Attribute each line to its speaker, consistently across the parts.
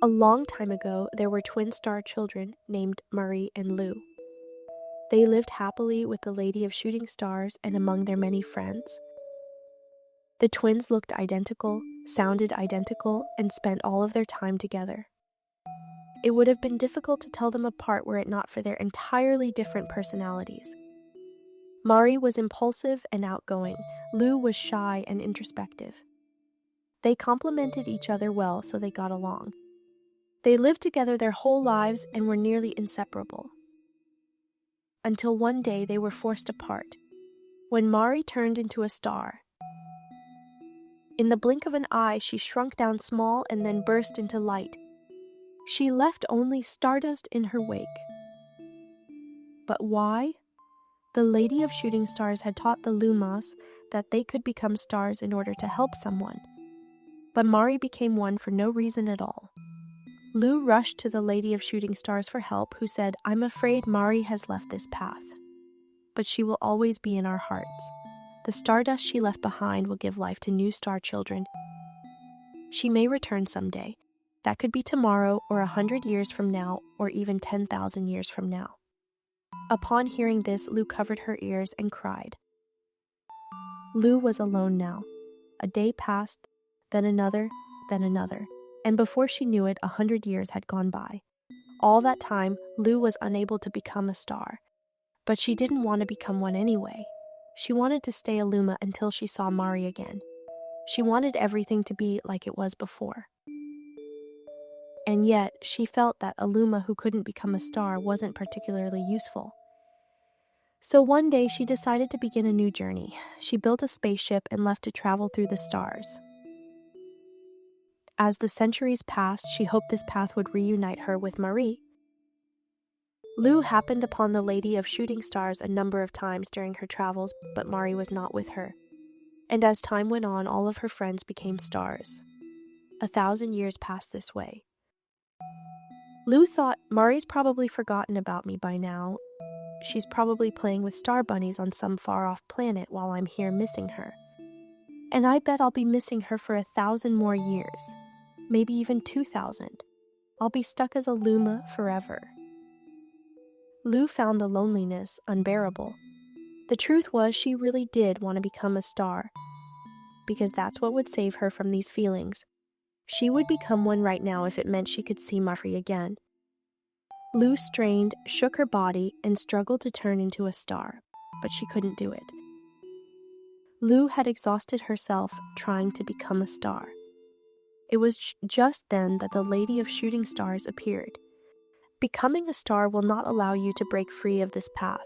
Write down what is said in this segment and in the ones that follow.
Speaker 1: A long time ago, there were twin star children named Marie and Lou. They lived happily with the Lady of Shooting Stars and among their many friends. The twins looked identical, sounded identical, and spent all of their time together. It would have been difficult to tell them apart were it not for their entirely different personalities. Marie was impulsive and outgoing. Lou was shy and introspective. They complemented each other well, so they got along. They lived together their whole lives and were nearly inseparable. Until one day they were forced apart, when Marie turned into a star. In the blink of an eye, she shrunk down small and then burst into light. She left only stardust in her wake. But why? The Lady of Shooting Stars had taught the Lumas that they could become stars in order to help someone. But Marie became one for no reason at all. Lou rushed to the Lady of Shooting Stars for help, who said, "I'm afraid Marie has left this path, but she will always be in our hearts. The stardust she left behind will give life to new star children. She may return someday. That could be tomorrow, or 100 years from now, or even 10,000 years from now." Upon hearing this, Lou covered her ears and cried. Lou was alone now. A day passed, then another, and before she knew it, 100 years had gone by. All that time, Lou was unable to become a star. But she didn't want to become one anyway. She wanted to stay a Luma until she saw Marie again. She wanted everything to be like it was before. And yet, she felt that a Luma who couldn't become a star wasn't particularly useful. So one day, she decided to begin a new journey. She built a spaceship and left to travel through the stars. As the centuries passed, she hoped this path would reunite her with Marie. Lou happened upon the Lady of Shooting Stars a number of times during her travels, but Marie was not with her. And as time went on, all of her friends became stars. 1,000 years passed this way. Lou thought, Marie's probably forgotten about me by now. She's probably playing with star bunnies on some far-off planet while I'm here missing her. And I bet I'll be missing her for 1,000 more years. Maybe even 2,000. I'll be stuck as a Luma forever. Lou found the loneliness unbearable. The truth was, she really did want to become a star, because that's what would save her from these feelings. She would become one right now if it meant she could see Marie again. Lou strained, shook her body, and struggled to turn into a star, but she couldn't do it. Lou had exhausted herself trying to become a star. It was just then that the Lady of Shooting Stars appeared. Becoming a star will not allow you to break free of this path.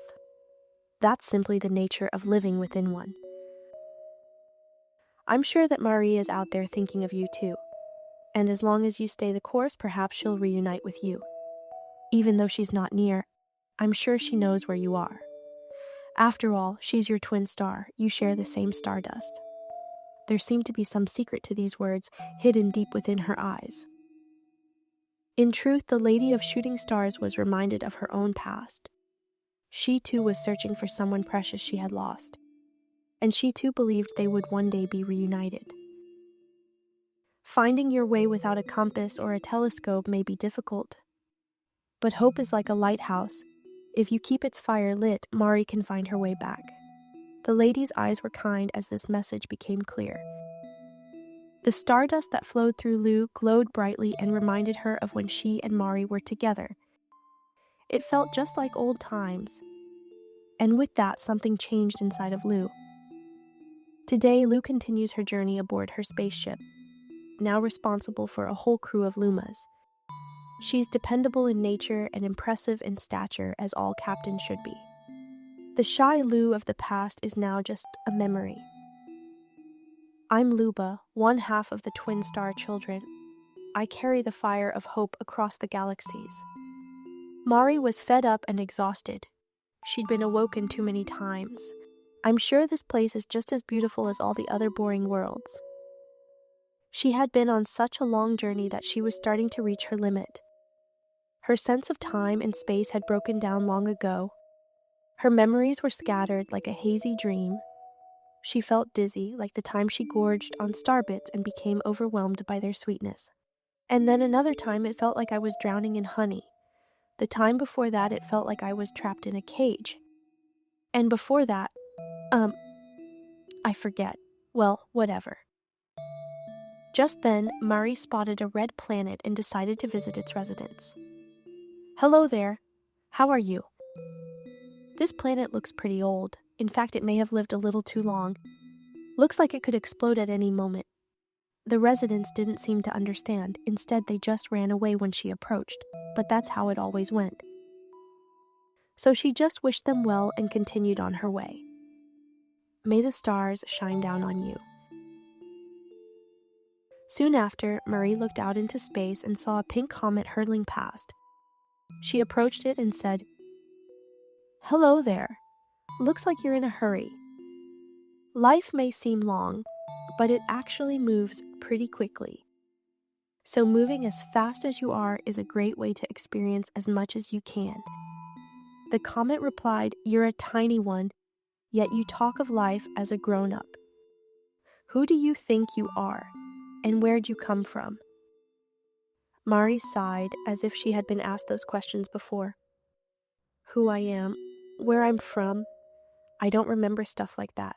Speaker 1: That's simply the nature of living within one. I'm sure that Marie is out there thinking of you too. And as long as you stay the course, perhaps she'll reunite with you. Even though she's not near, I'm sure she knows where you are. After all, she's your twin star. You share the same stardust. There seemed to be some secret to these words, hidden deep within her eyes. In truth, the Lady of Shooting Stars was reminded of her own past. She too was searching for someone precious she had lost. And she too believed they would one day be reunited. Finding your way without a compass or a telescope may be difficult. But hope is like a lighthouse. If you keep its fire lit, Marie can find her way back. The lady's eyes were kind as this message became clear. The stardust that flowed through Lou glowed brightly and reminded her of when she and Marie were together. It felt just like old times. And with that, something changed inside of Lou. Today, Lou continues her journey aboard her spaceship, now responsible for a whole crew of Lumas. She's dependable in nature and impressive in stature, as all captains should be. The shy Lou of the past is now just a memory. I'm Luba, one half of the twin star children. I carry the fire of hope across the galaxies. Marie was fed up and exhausted. She'd been awoken too many times. I'm sure this place is just as beautiful as all the other boring worlds. She had been on such a long journey that she was starting to reach her limit. Her sense of time and space had broken down long ago. Her memories were scattered like a hazy dream. She felt dizzy, like the time she gorged on starbits and became overwhelmed by their sweetness. And then another time it felt like I was drowning in honey. The time before that it felt like I was trapped in a cage. And before that, I forget. Well, whatever. Just then, Murray spotted a red planet and decided to visit its residents. Hello there. How are you? This planet looks pretty old. In fact, it may have lived a little too long. Looks like it could explode at any moment. The residents didn't seem to understand. Instead, they just ran away when she approached. But that's how it always went. So she just wished them well and continued on her way. May the stars shine down on you. Soon after, Marie looked out into space and saw a pink comet hurtling past. She approached it and said, Hello there. Looks like you're in a hurry. Life may seem long, but it actually moves pretty quickly. So moving as fast as you are is a great way to experience as much as you can. The comet replied, You're a tiny one, yet you talk of life as a grown-up. Who do you think you are? And where'd you come from? Mari sighed as if she had been asked those questions before. Who I am, where I'm from, I don't remember stuff like that.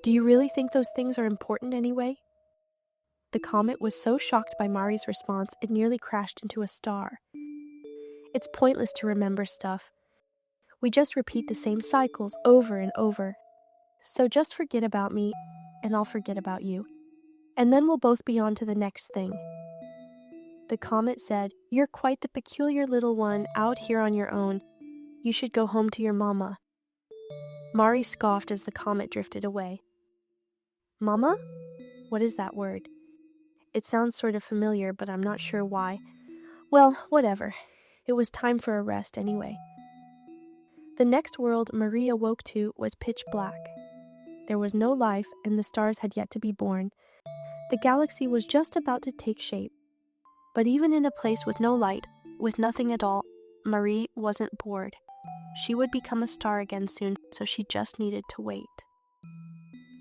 Speaker 1: Do you really think those things are important anyway? The comet was so shocked by Mari's response it nearly crashed into a star. It's pointless to remember stuff. We just repeat the same cycles over and over. So just forget about me, and I'll forget about you. And then we'll both be on to the next thing. The comet said, You're quite the peculiar little one out here on your own. You should go home to your mama. Mari scoffed as the comet drifted away. Mama? What is that word? It sounds sort of familiar, but I'm not sure why. Well, whatever. It was time for a rest anyway. The next world Marie awoke to was pitch black. There was no life, and the stars had yet to be born. The galaxy was just about to take shape. But even in a place with no light, with nothing at all, Marie wasn't bored. She would become a star again soon, so she just needed to wait.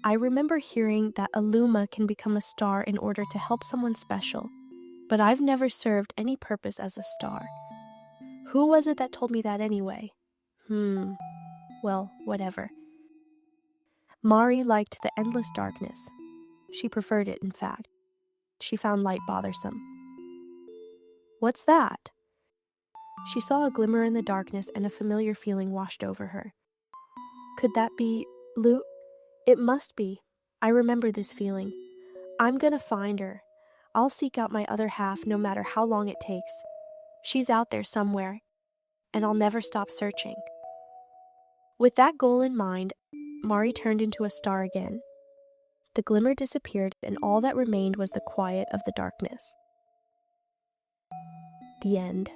Speaker 1: I remember hearing that a Luma can become a star in order to help someone special, but I've never served any purpose as a star. Who was it that told me that anyway? Well, whatever. Mari liked the endless darkness. She preferred it, in fact. She found light bothersome. What's that? She saw a glimmer in the darkness and a familiar feeling washed over her. Could that be Lu? It must be. I remember this feeling. I'm gonna find her. I'll seek out my other half no matter how long it takes. She's out there somewhere, and I'll never stop searching. With that goal in mind, Mari turned into a star again. The glimmer disappeared, and all that remained was the quiet of the darkness. The end.